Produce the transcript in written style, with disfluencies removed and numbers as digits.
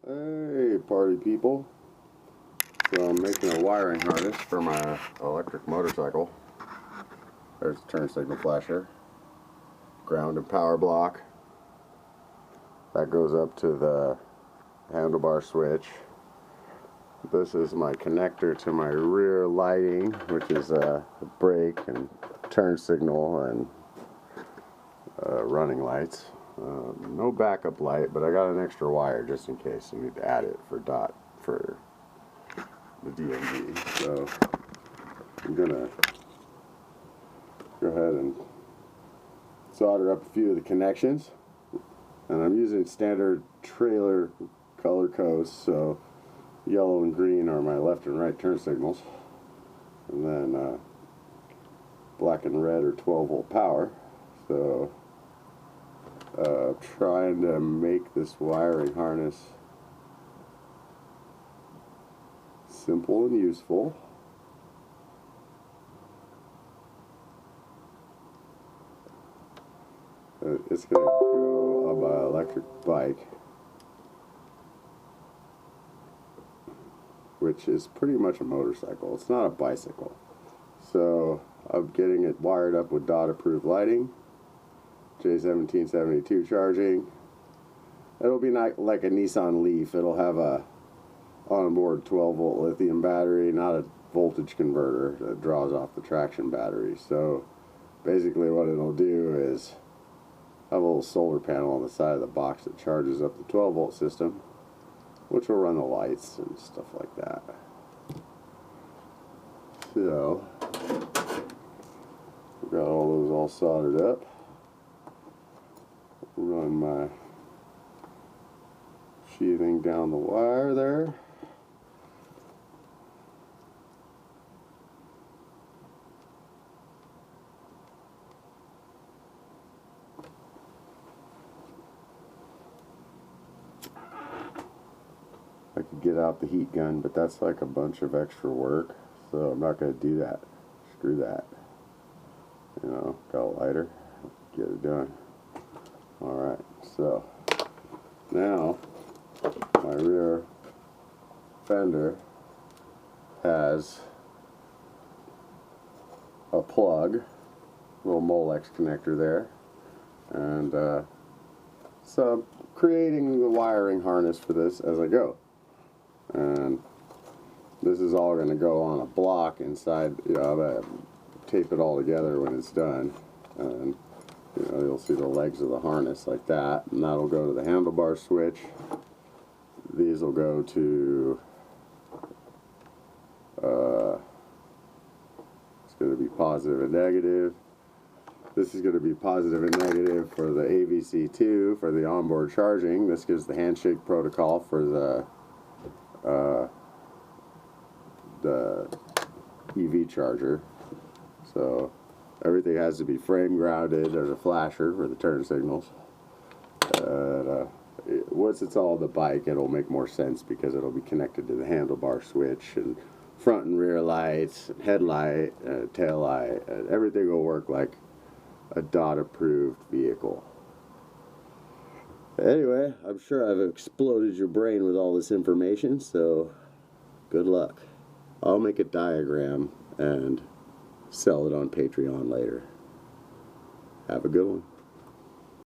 Hey, party people. So I'm making a wiring harness for my electric motorcycle. There's a turn signal flasher, ground and power block. That goes up to the handlebar switch. This is my connector to my rear lighting, which is a brake and turn signal and running lights. No backup light, but I got an extra wire just in case I need to add it for the DMG. So I'm gonna go ahead and solder up a few of the connections, and I'm using standard trailer color codes, so yellow and green are my left and right turn signals, and then black and red are 12-volt power. So trying to make this wiring harness simple and useful. It's going to go on my electric bike, which is pretty much a motorcycle. It's not a bicycle. So I'm getting it wired up with DOT approved lighting, J1772 charging. It'll be not like a Nissan Leaf. It'll have a onboard 12-volt lithium battery, not a voltage converter that draws off the traction battery. So basically what it'll do is have a little solar panel on the side of the box that charges up the 12-volt system, which will run the lights and stuff like that. So I've got all those all soldered up. Run my sheathing down the wire there. I could get out the heat gun, but that's like a bunch of extra work, so I'm not going to do that. Screw that. You know, got a lighter, get it done. Alright, so now my rear fender has a plug, little Molex connector there, and so I'm creating the wiring harness for this as I go. And this is all going to go on a block inside. You know, I'm going to tape it all together when it's done, and you know, you'll see the legs of the harness like that, and that'll go to the handlebar switch. These will go to it's going to be positive and negative. This is going to be positive and negative for the AVC2 for the onboard charging. This gives the handshake protocol for the EV charger. So everything has to be frame grounded. There's a flasher for the turn signals. Once it's all the bike, it'll make more sense because it'll be connected to the handlebar switch, and front and rear lights, headlight, tail light, everything will work like a DOT approved vehicle. Anyway, I'm sure I've exploded your brain with all this information, so good luck. I'll make a diagram and sell it on Patreon later. Have a good one.